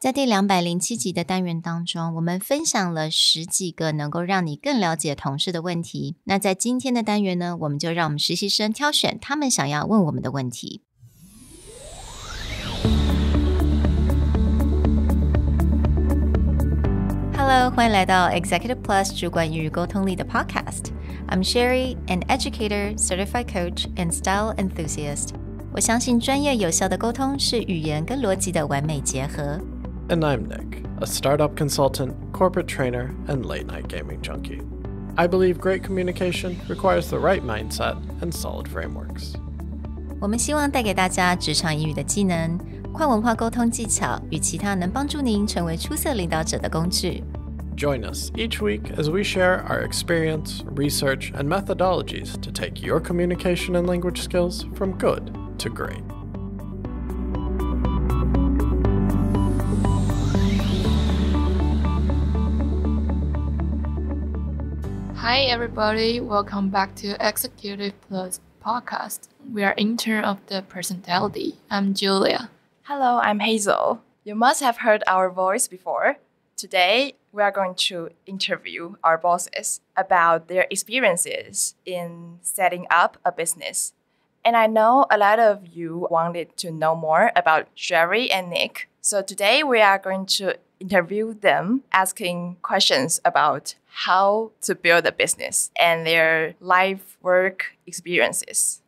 在第207集的单元当中，我们分享了10几个能够让你更了解同事的问题。那在今天的单元呢，我们就让我们实习生挑选他们想要问我们的问题。Hello， 欢迎来到 Executive Plus 主管与沟通力的 Podcast。I'm Sherry, an educator, certified coach, and style enthusiast. 我相信专业有效的沟通是语言跟逻辑的完美结合。And I'm Nick, a startup consultant, corporate trainer, and late-night gaming junkie. I believe great communication requires the right mindset and solid frameworks. 我们希望带给大家职场英语的技能、跨文化沟通技巧与其他能帮助您成为出色领导者的工具。Join us each week as we share our experience, research, and methodologies to take your communication and language skills from good to great. Hi everybody, welcome back to Executive Plus podcast. We are intern of the Presentality. I'm Julia. Hello, I'm Hazel. You must have heard our voice before. Today, we are going to interview our bosses about their experiences in setting up a business. And I know a lot of you wanted to know more about Sherry and Nick. So today we are going to interview them, asking questions about how to build a business and their life work experiences.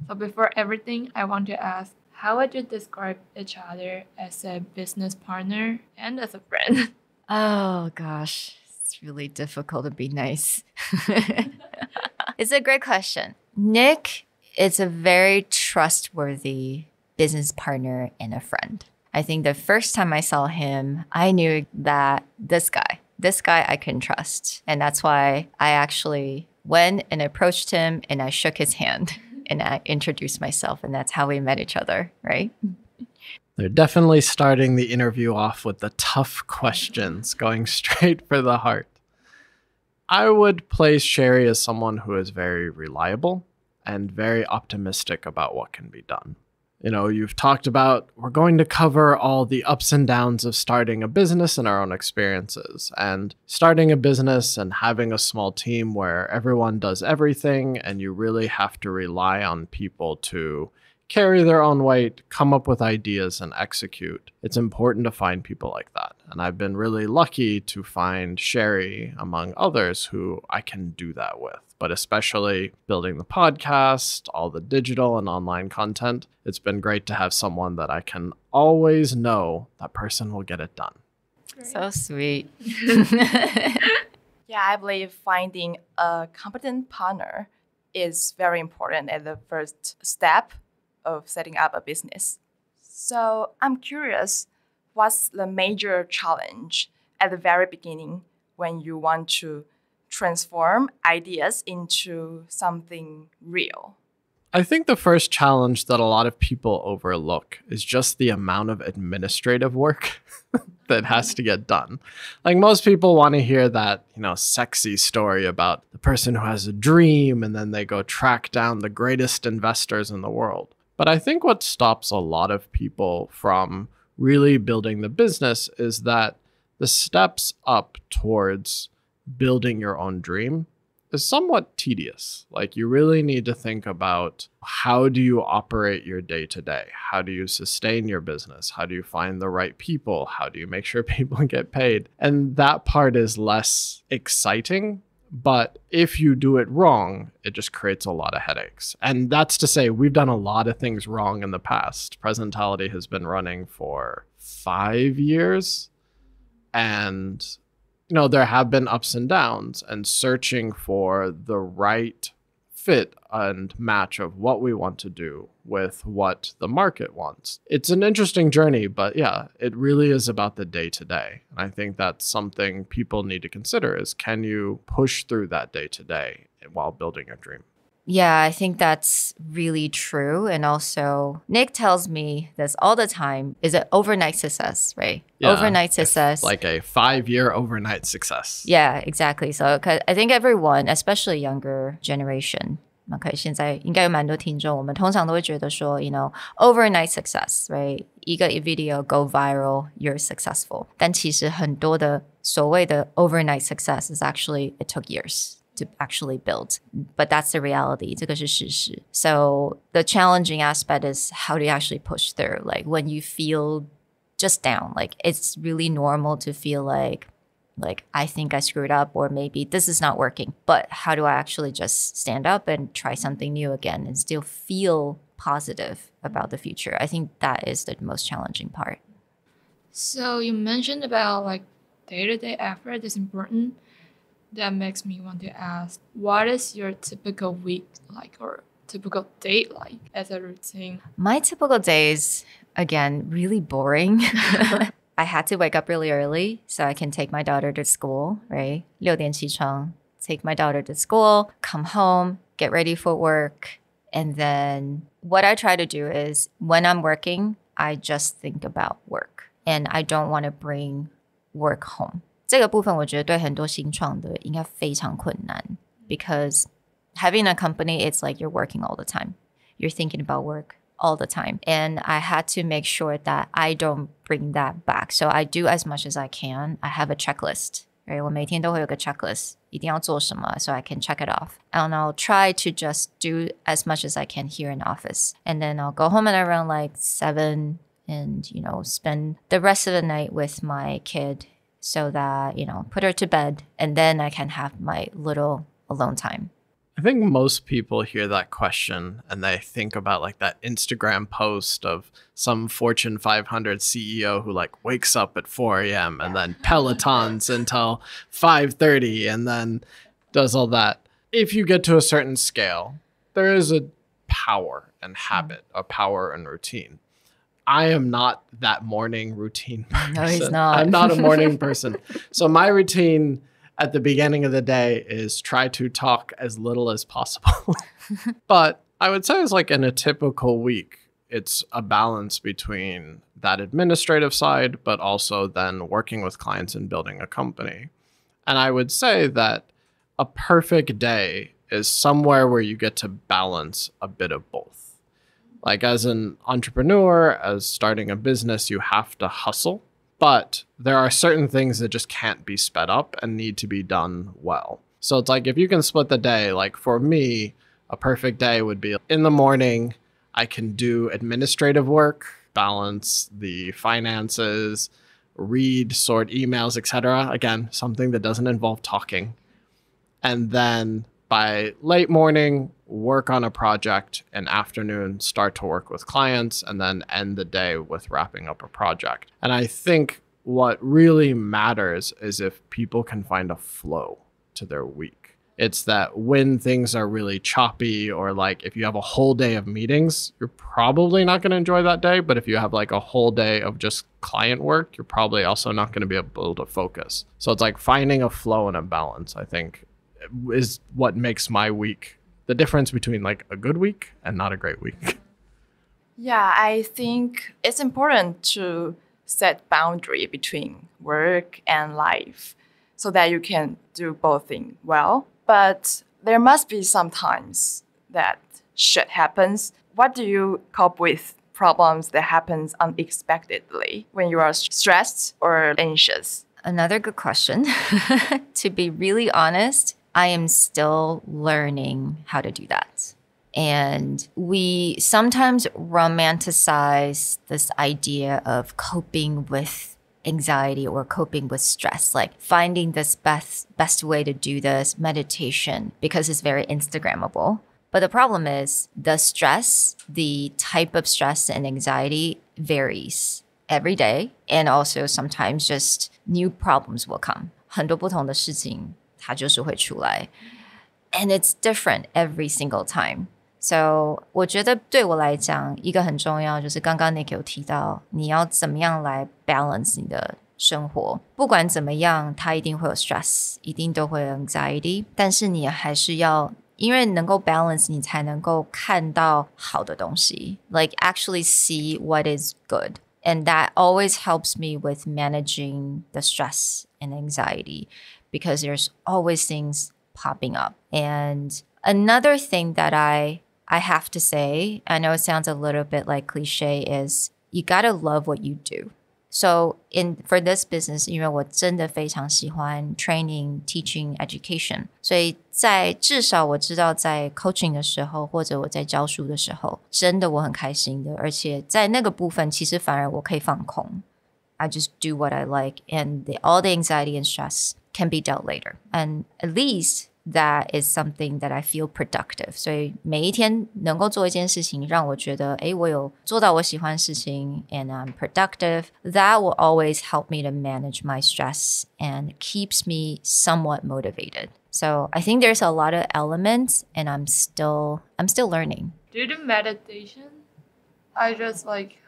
So before everything, I want to ask, how would you describe each other as a business partner and as a friend? Oh gosh, it's really difficult to be nice. It's a great question. Nick is a very trustworthy business partner and a friend. I think the first time I saw him, I knew that this guy I can trust. And that's why I actually went and approached him and I shook his hand and I introduced myself. And that's how we met each other, right? They're definitely starting the interview off with the tough questions, going straight for the heart. I would place Sherry as someone who is very reliable and very optimistic about what can be done. You know, you've talked about we're going to cover all the ups and downs of starting a business and our own experiences. And starting a business and having a small team where everyone does everything and you really have to rely on people to carry their own weight, come up with ideas, and execute. It's important to find people like that. And I've been really lucky to find Sherry, among others, who I can do that with. But especially building the podcast, all the digital and online content, it's been great to have someone that I can always know that person will get it done. So sweet. Yeah, I believe finding a competent partner is very important at the first step of setting up a business. So I'm curious, what's the major challenge at the very beginning when you want to transform ideas into something real? I think the first challenge that a lot of people overlook is just the amount of administrative work that has to get done. Like most people want to hear that, sexy story about the person who has a dream and then they go track down the greatest investors in the world. But I think what stops a lot of people from really building the business is that the steps up towards building your own dream is somewhat tedious. Like you really need to think about how do you operate your day to day? How do you sustain your business? How do you find the right people? How do you make sure people get paid? And that part is less exciting. But if you do it wrong, it just creates a lot of headaches. And that's to say, we've done a lot of things wrong in the past. Presentality has been running for 5 years. And, there have been ups and downs, and searching for the right fit and match of what we want to do with what the market wants. It's an interesting journey, but yeah, it really is about the day to day. And I think that's something people need to consider is, can you push through that day to day while building your dream? Yeah, I think that's really true. And also, Nick tells me this all the time, is it overnight success, right? Yeah, overnight success. Like a 5-year overnight success. Yeah, exactly. So 'cause I think everyone, especially younger generation, OK， 现在应该有蛮多听众，我们通常都会觉得说，overnight success, right? 一个 video go viral, you're successful. 但其实很多的所谓的 overnight success is actually, it took years to actually build. But that's the reality. 这个是事实. So the challenging aspect is how do you actually push through? Like when you feel just down, like it's really normal to feel like I think I screwed up or maybe this is not working. But how do I actually just stand up and try something new again and still feel positive about the future? I think that is the most challenging part. So you mentioned about like day-to-day effort is important. That makes me want to ask, what is your typical week like or typical day like as a routine? My typical days, again, really boring. I had to wake up really early so I can take my daughter to school, right? 6点起床, take my daughter to school, come home, get ready for work. And then what I try to do is when I'm working, I just think about work. And I don't want to bring work home. 这个部分我觉得对很多新创的应该非常困难 because having a company, it's like you're working all the time. You're thinking about work all the time. And I had to make sure that I don't bring that back. So I do as much as I can. I have a checklist, right? 我每天都会有个 checklist, 一定要做什么 so I can check it off. And I'll try to just do as much as I can here in office. And then I'll go home at around like 7 and, spend the rest of the night with my kid so that, put her to bed. And then I can have my little alone time. I think most people hear that question and they think about like that Instagram post of some Fortune 500 CEO who like wakes up at 4 a.m. and then Pelotons until 5:30 and then does all that. If you get to a certain scale, there is a power and habit, a power and routine. I am not that morning routine person. No, he's not. I'm not a morning person. So my routine at the beginning of the day is try to talk as little as possible. But I would say it's like in a typical week, it's a balance between that administrative side, but also then working with clients and building a company. And I would say that a perfect day is somewhere where you get to balance a bit of both. Like as an entrepreneur, as starting a business, you have to hustle. But there are certain things that just can't be sped up and need to be done well. So it's like if you can split the day, like for me, a perfect day would be in the morning, I can do administrative work, balance the finances, read, sort emails, etc. Again, something that doesn't involve talking. And then by late morning, work on a project, and afternoon, start to work with clients, and then end the day with wrapping up a project. And I think what really matters is if people can find a flow to their week. It's that when things are really choppy or like if you have a whole day of meetings, you're probably not going to enjoy that day. But if you have like a whole day of just client work, you're probably also not going to be able to focus. So it's like finding a flow and a balance, I think, is what makes my week the difference between like a good week and not a great week. Yeah, I think it's important to set boundary between work and life so that you can do both things well. But there must be some times that shit happens. What do you cope with problems that happens unexpectedly when you are stressed or anxious? Another good question. To be really honest, I am still learning how to do that. And we sometimes romanticize this idea of coping with anxiety or coping with stress, like finding this best way to do this, meditation, because it's very Instagrammable. But the problem is the stress, the type of stress and anxiety varies every day. And also sometimes just new problems will come. 很多不同的事情它就是会出来 and it's different every single time. So 我觉得对我来讲一个很重要就是刚刚 Nick 有提到你要怎么样来 balance 你的生活，不管怎么样它一定会有 stress， 一定都会有 anxiety， 但是你还是要因为能够 balance 你才能够看到好的东西 like actually see what is good. And that always helps me with managing the stress and anxiety because there's always things popping up. And another thing that I have to say, I know it sounds a little bit like cliche, is you gotta love what you do. So for this business, 因为我真的非常喜欢 training, teaching, education. 所以至少我知道在 coaching 的时候，或者我在教书的时候，真的我很开心的。而且在那个部分，其实反而我可以放空。I just do what I like, and all the anxiety and stress can be dealt later. And at least that is something that I feel productive. 所以每一天能够做一件事情，让我觉得，我有做到我喜欢的事情 and I'm productive. That will always help me to manage my stress and keeps me somewhat motivated. So I think there's a lot of elements, and I'm still learning. Do you do meditation? I just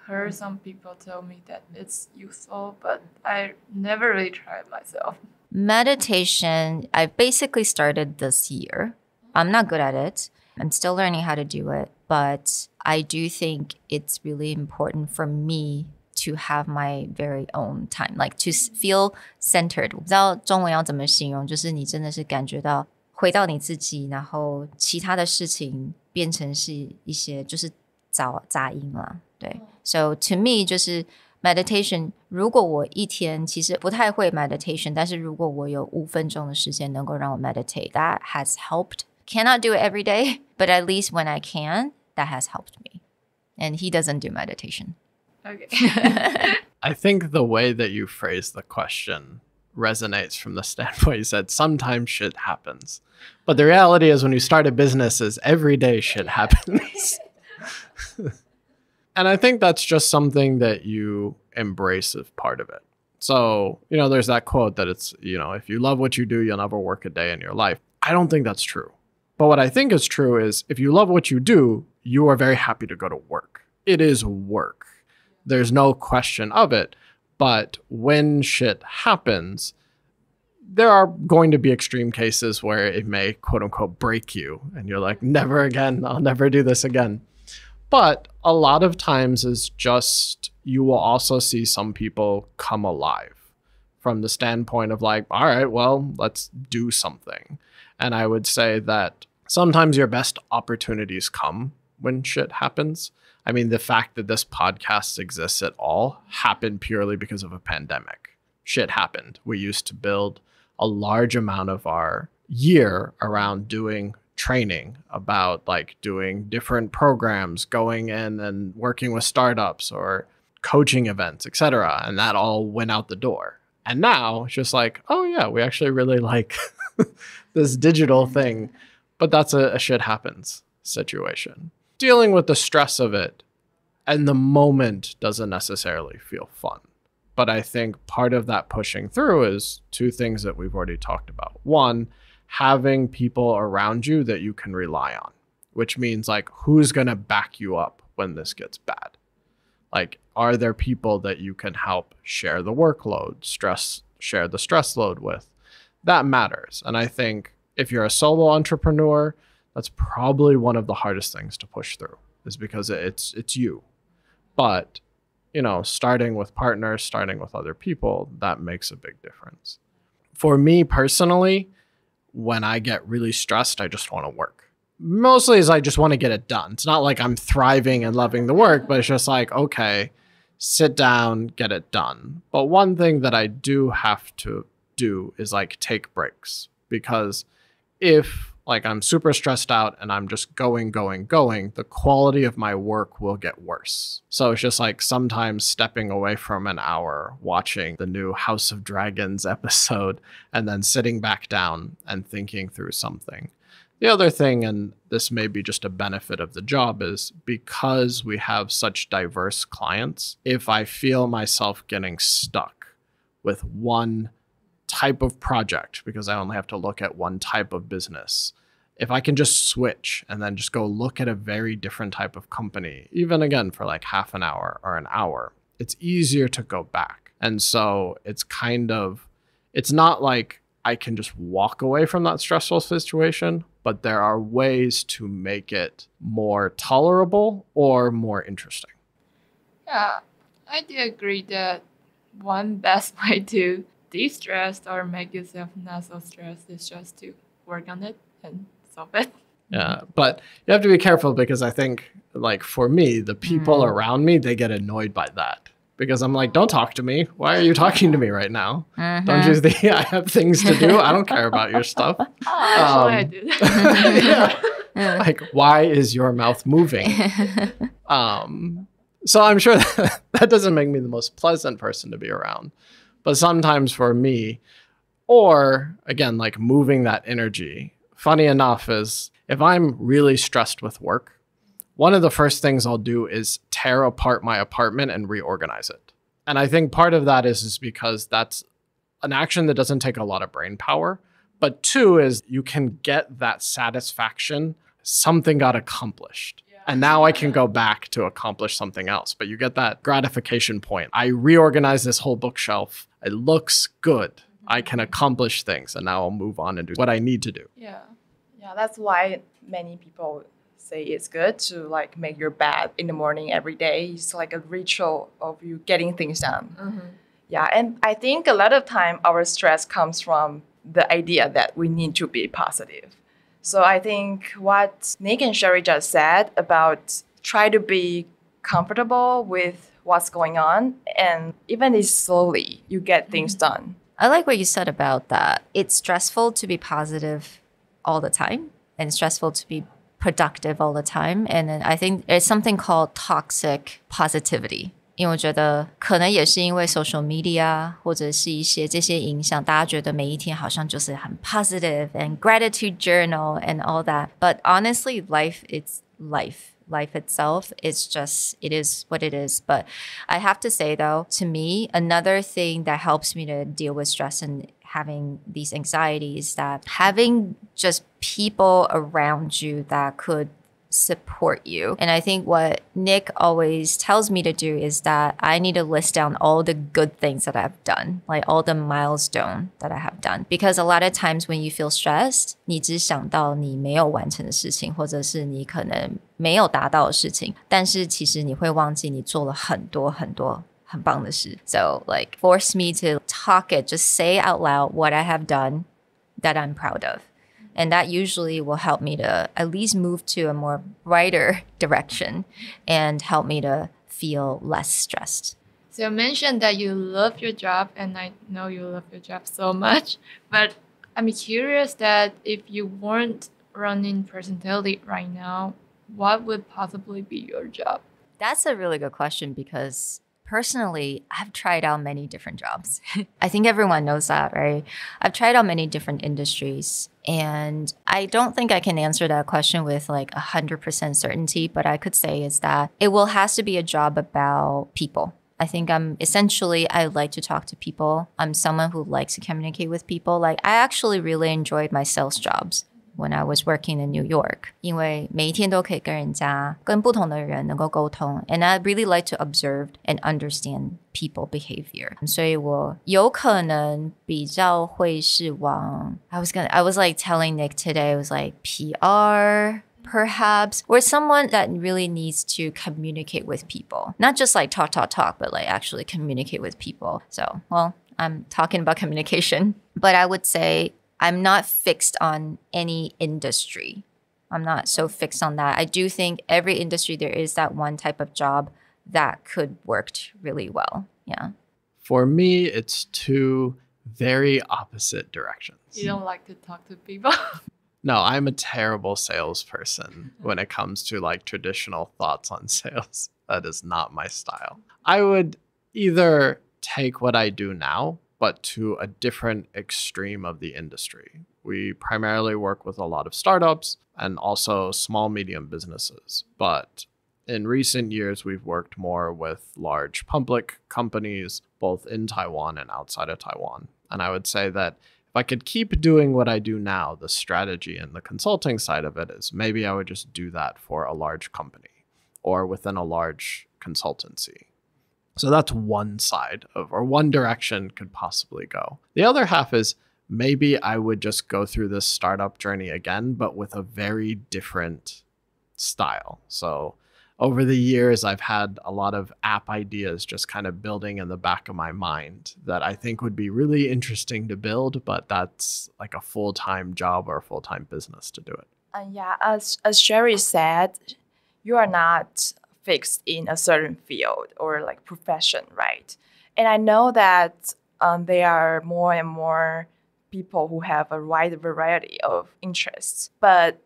heard some people tell me that it's useful, but I never really tried myself. Meditation, I basically started this year. I'm not good at it. I'm still learning how to do it, but I do think it's really important for me to have my very own time, to feel centered. 我不知道中文要怎么形容，就是你真的是感觉到回到你自己，然后其他的事情变成是一些就是杂音啦，对。So to me 就是 meditation， 如果我一天其实不太会 meditation， 但是如果我有5分钟的时间能够让我 meditate, that has helped. Cannot do it every day, but at least when I can, that has helped me. And he doesn't do meditation. Okay. I think the way that you phrase the question resonates from the standpoint you said sometimes shit happens. But the reality is when you start a business is every day shit happens. And I think that's just something that you embrace as part of it. So, there's that quote that it's, if you love what you do, you'll never work a day in your life. I don't think that's true. But what I think is true is if you love what you do, you are very happy to go to work. It is work. There's no question of it. But when shit happens, there are going to be extreme cases where it may, quote unquote, break you. And you're like, never again. I'll never do this again. But a lot of times is just, you will also see some people come alive from the standpoint of all right, well, let's do something. And I would say that sometimes your best opportunities come when shit happens. I mean, the fact that this podcast exists at all happened purely because of a pandemic. Shit happened. We used to build a large amount of our year around doing training about doing different programs, going in and working with startups or coaching events, etc. And that all went out the door. And now it's just oh yeah, we actually really like this digital thing. But that's a shit happens situation. Dealing with the stress of it and the moment doesn't necessarily feel fun. But I think part of that pushing through is 2 things that we've already talked about. 1, having people around you that you can rely on, which means who's going to back you up when this gets bad? Are there people that you can help share the workload, share the stress load with? That matters. And I think if you're a solo entrepreneur, that's probably one of the hardest things to push through, is because it's you. But, starting with partners, starting with other people, that makes a big difference. For me personally, when I get really stressed, I just want to work. Mostly is I just want to get it done. It's not like I'm thriving and loving the work, but it's just okay, sit down, get it done. But one thing that I do have to do is take breaks, because if I'm super stressed out and I'm just going, the quality of my work will get worse. So it's just sometimes stepping away from an hour, watching the new House of Dragons episode, and then sitting back down and thinking through something. The other thing, and this may be just a benefit of the job, is because we have such diverse clients, if I feel myself getting stuck with one type of project, because I only have to look at one type of business, if I can just switch and then just go look at a very different type of company, even again for half an hour or an hour, it's easier to go back. And so it's not I can just walk away from that stressful situation, but there are ways to make it more tolerable or more interesting. Yeah, I do agree that one best way to de-stress or make yourself not so stressed is just to work on it and solve it. Yeah. But you have to be careful because I think, like, for me, the people around me, they get annoyed by that. Because I'm like, don't talk to me. Why are you talking to me right now? Don't you think I have things to do? I don't care about your stuff. Actually, I do that. Yeah. Like, why is your mouth moving? So I'm sure that doesn't make me the most pleasant person to be around. But sometimes for me, or again, like moving that energy, funny enough is if I'm really stressed with work, one of the first things I'll do is tear apart my apartment and reorganize it. And I think part of that is because that's an action that doesn't take a lot of brain power. But two is you can get that satisfaction, something got accomplished. And now I can go back to accomplish something else. But you get that gratification point. I reorganize this whole bookshelf. It looks good. I can accomplish things. And now I'll move on and do what I need to do. Yeah, that's why many people say it's good to like make your bed in the morning every day. It's like a ritual of you getting things done. Yeah, and I think a lot of time our stress comes from the idea that we need to be positive. So I think what Nick and Sherry just said about try to be comfortable with what's going on, and even if slowly you get things done. I like what you said about that. It's stressful to be positive all the time and stressful to be productive all the time. And then I think there's something called toxic positivity. 因为我觉得可能也是因为 social media 或者是一些这些影响，大家觉得每一天好像就是很 positive and gratitude journal and all that. But honestly, life, it's life. Life itself is just, it is what it is. But I have to say though, to me, another thing that helps me to deal with stress and having these anxieties, that having just people around you that could support you. And I think what Nick always tells me to do is that I need to list down all the good things that I've done, like all the milestone that I have done. Because a lot of times when you feel stressed, 你只想到你没有完成的事情，或者是你可能没有达到的事情，但是其实你会忘记你做了很多很多很棒的事。So like force me to talk it, just say out loud what I have done that I'm proud of. And that usually will help me to at least move to a more brighter direction and help me to feel less stressed. So you mentioned that you love your job, and I know you love your job so much. But I'm curious that if you weren't running Presentality right now, what would possibly be your job? That's a really good question because personally, I've tried out many different jobs. I think everyone knows that, right? I've tried out many different industries. And I don't think I can answer that question with like 100% certainty, but I could say is that it will has to be a job about people. I think I like to talk to people. I'm someone who likes to communicate with people. Like I actually really enjoyed my sales jobs when I was working in New York. 因为每一天都可以跟人家跟不同的人能够沟通 and I really like to observe and understand people behavior. 所以我有可能比较会是往 I was like telling Nick today, it was like PR perhaps, or someone that really needs to communicate with people. Not just like talk, but like actually communicate with people. So, well, I'm talking about communication, but I would say I'm not fixed on any industry. I'm not so fixed on that. I do think every industry there is that one type of job that could work really well. Yeah. For me, it's two very opposite directions. You don't like to talk to people? No, I'm a terrible salesperson when it comes to like traditional thoughts on sales. That is not my style. I would either take what I do now, but to a different extreme of the industry. We primarily work with a lot of startups and also small, medium businesses. But in recent years, we've worked more with large public companies, both in Taiwan and outside of Taiwan. And I would say that if I could keep doing what I do now, the strategy and the consulting side of it is maybe I would just do that for a large company or within a large consultancy. So that's one side of, or one direction could possibly go. The other half is maybe I would just go through this startup journey again, but with a very different style. So over the years, I've had a lot of app ideas just kind of building in the back of my mind that I think would be really interesting to build, but that's like a full-time job or a full-time business to do it. And yeah, as Sherry said, you are not fixed in a certain field or like profession, right? And I know that there are more and more people who have a wide variety of interests, but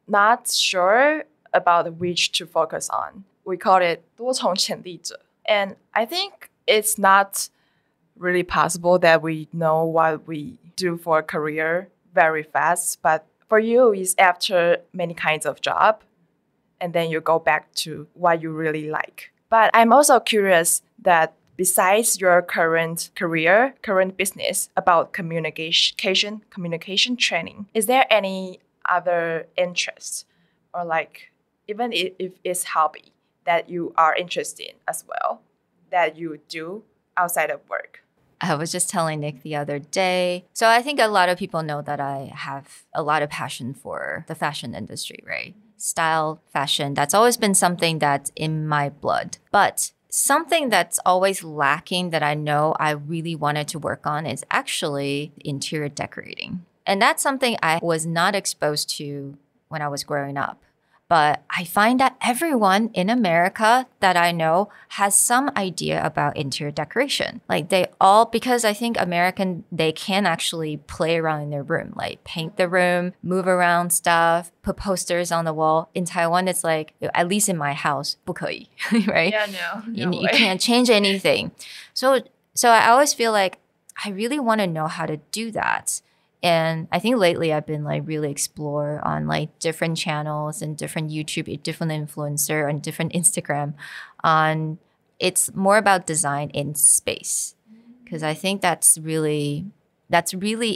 not sure about which to focus on. We call it 多重潜力者. And I think it's not really possible that we know what we do for a career very fast, but for you, it's after many kinds of job, and then you go back to what you really like. But I'm also curious that besides your current career, current business, about communication training, is there any other interest or like even if it's hobby that you are interested in as well that you do outside of work? I was just telling Nick the other day. So I think a lot of people know that I have a lot of passion for the fashion industry, right? Style, fashion, that's always been something that's in my blood. But something that's always lacking that I know I really wanted to work on is actually interior decorating. And that's something I was not exposed to when I was growing up. But I find that everyone in America that I know has some idea about interior decoration. Like they all, because I think they can actually play around in their room, like paint the room, move around stuff, put posters on the wall. In Taiwan, it's like, at least in my house, 不可以, right? Yeah, You can't change anything. So I always feel like I really want to know how to do that. And I think lately I've been like really explore on like different channels and different YouTube, different influencer and different Instagram on it's more about design in space. Because I think that's really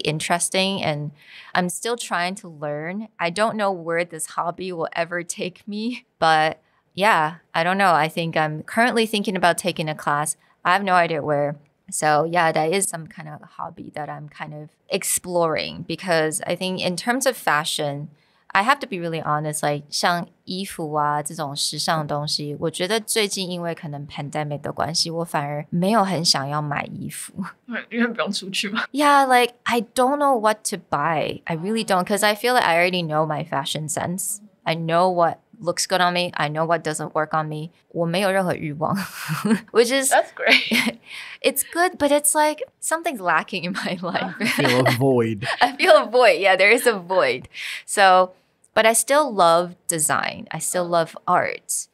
interesting and I'm still trying to learn. I don't know where this hobby will ever take me, but yeah, I don't know. I think I'm currently thinking about taking a class. I have no idea where. So yeah, that is some kind of hobby that I'm kind of exploring because I think in terms of fashion, I have to be really honest, like 像衣服啊这种时尚的东西，我觉得最近因为可能 pandemic 的关系，我反而没有很想要买衣服。因为不用出去嘛。Yeah, like I don't know what to buy. I really don't because I feel like I already know my fashion sense. I know what looks good on me. I know what doesn't work on me. 我没有任何欲望 which is That's great. It's good, but it's like something's lacking in my life. I feel a void. I feel a void. Yeah, there is a void. So, but I still love design. I still love art.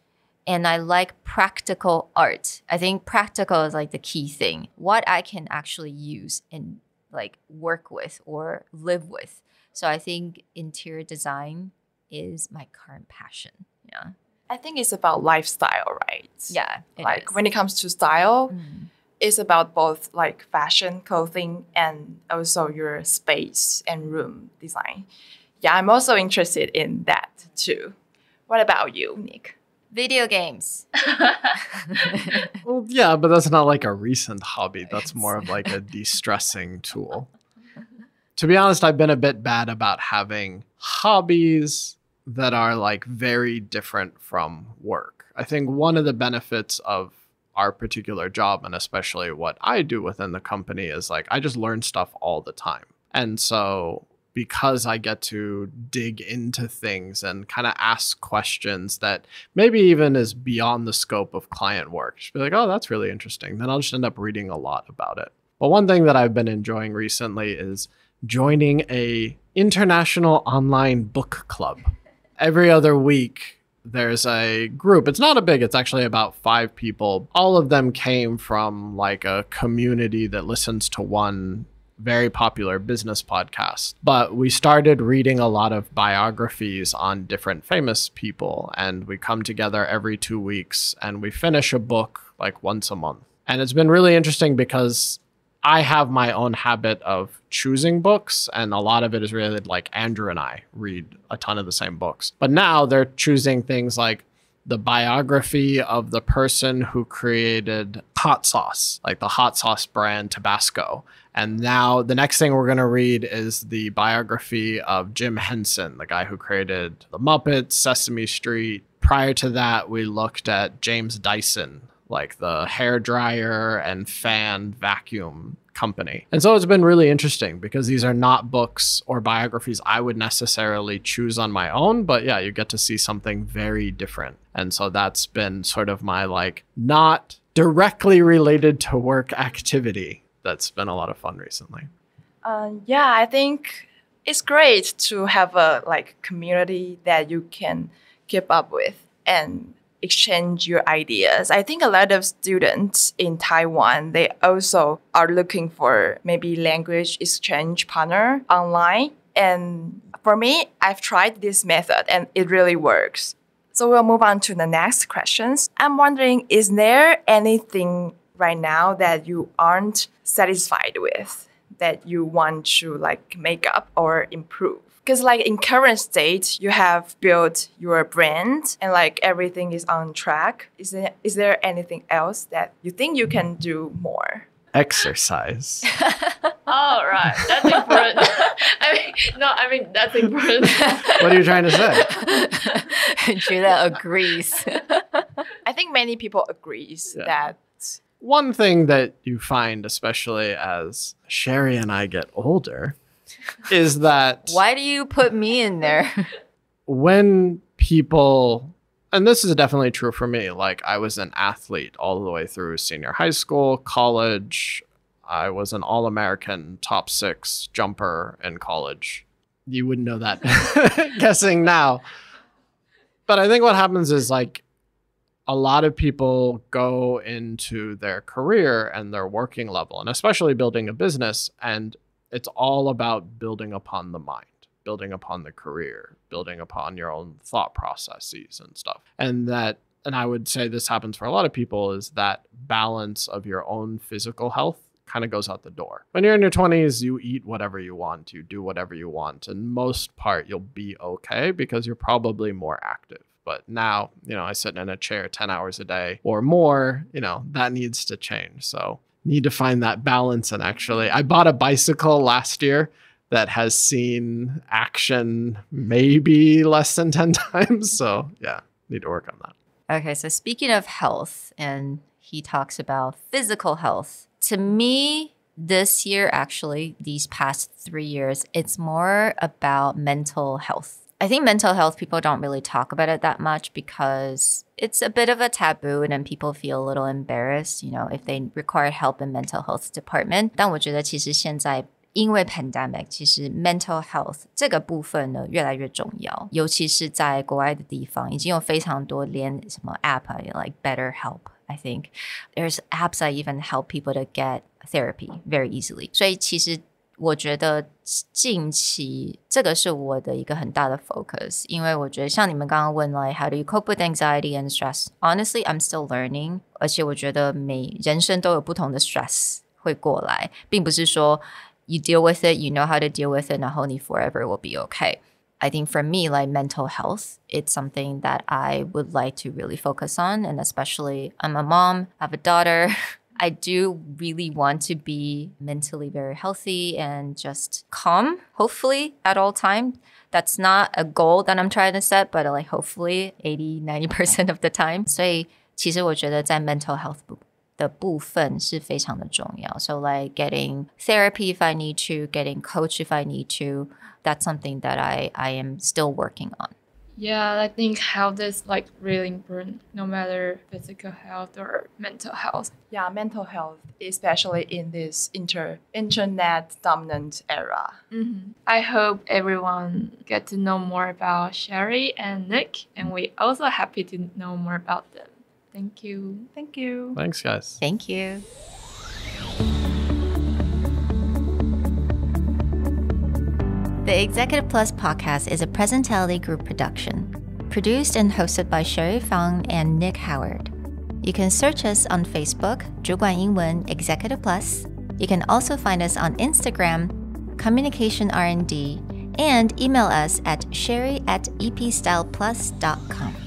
And I like practical art. I think practical is like the key thing. What I can actually use and like work with or live with. So I think interior design is my current passion. Yeah. I think it's about lifestyle, right? Yeah. Like when it comes to style, it's about both like fashion, clothing, and also your space and room design. Yeah, I'm also interested in that too. What about you, Nick? Video games. Well, yeah, but that's not like a recent hobby. That's more of like a de-stressing tool. To be honest, I've been a bit bad about having hobbies that are like very different from work. I think one of the benefits of our particular job, and especially what I do within the company, is like I just learn stuff all the time. And so because I get to dig into things and kind of ask questions that maybe even is beyond the scope of client work, just be like, oh, that's really interesting. Then I'll just end up reading a lot about it. But one thing that I've been enjoying recently is joining a international online book club. Every other week, there's a group. It's not a big, it's actually about 5 people. All of them came from like a community that listens to one very popular business podcast. But we started reading a lot of biographies on different famous people. And we come together every 2 weeks and we finish a book like once a month. And it's been really interesting because I have my own habit of choosing books, and a lot of it is really like Andrew and I read a ton of the same books. But now they're choosing things like the biography of the person who created hot sauce, like the hot sauce brand Tabasco. And now the next thing we're going to read is the biography of Jim Henson, the guy who created The Muppets, Sesame Street. Prior to that, we looked at James Dyson, like the hair dryer and fan vacuum company. And so it's been really interesting because these are not books or biographies I would necessarily choose on my own, but yeah, you get to see something very different. And so that's been sort of my like not directly related to work activity. That's been a lot of fun recently. Yeah, I think it's great to have a like community that you can keep up with and exchange your ideas. I think a lot of students in Taiwan, they also are looking for maybe language exchange partner online. And for me, I've tried this method and it really works. So we'll move on to the next questions. I'm wondering, is there anything right now that you aren't satisfied with that you want to like make up or improve? Because like in current state, you have built your brand and like everything is on track. Is there anything else that you think you can do more? Exercise. Oh, right. That's important. I mean, that's important. What are you trying to say? Julia agrees. I think many people agrees that one thing that you find, especially as Sherry and I get older, is that Why do you put me in there? when people, and this is definitely true for me, like I was an athlete all the way through senior high school, college. I was an All-American top 6 jumper in college. You wouldn't know that guessing now. But I think what happens is like a lot of people go into their career and their working level, and especially building a business, and it's all about building upon the mind, building upon the career, building upon your own thought processes and stuff. And I would say this happens for a lot of people, is that balance of your own physical health kind of goes out the door. When you're in your 20s, you eat whatever you want, you do whatever you want, and most part you'll be okay because you're probably more active. But now, I sit in a chair 10 hours a day or more, that needs to change. So need to find that balance. And actually, I bought a bicycle last year that has seen action maybe less than 10 times. So yeah, need to work on that. Okay, so speaking of health, and he talks about physical health. To me, this year, actually, these past 3 years, it's more about mental health. I think mental health, people don't really talk about it that much because it's a bit of a taboo, and then people feel a little embarrassed, if they require help in mental health department. 但我觉得其实现在因为 pandemic， 其实 mental health 这个部分呢越来越重要，尤其是在国外的地方，已经有非常多连什么 app like BetterHelp. I think there's apps that even help people to get therapy very easily. 所以其实我觉得近期这个是我的一个很大的 focus， 因为我觉得像你们刚刚问 like how do you cope with anxiety and stress? Honestly, I'm still learning. 而且我觉得人生都有不同的 stress 会过来，并不是说 you deal with it, you know how to deal with it, 然后你 forever will be okay. I think for me, like mental health, it's something that I would like to really focus on. And especially, I'm a mom, I have a daughter. I do really want to be mentally very healthy and just calm, hopefully, at all time. That's not a goal that I'm trying to set, but like hopefully 80-90% of the time. 所以其实我觉得在 mental health 的部分是非常的重要. So like getting therapy if I need to, getting coach if I need to, that's something that I am still working on. Yeah, I think health is like really important, no matter physical health or mental health. Yeah, mental health, especially in this internet dominant era. Mm-hmm. I hope everyone get to know more about Sherry and Nick, and we're also happy to know more about them. Thank you. Thank you. Thanks, guys. Thank you. The Executive Plus podcast is a Presentality Group production, produced and hosted by Sherry Fang and Nick Howard. You can search us on Facebook, 主管英文 Executive Plus. You can also find us on Instagram, Communication R&D, and email us at sherry@epstyleplus.com.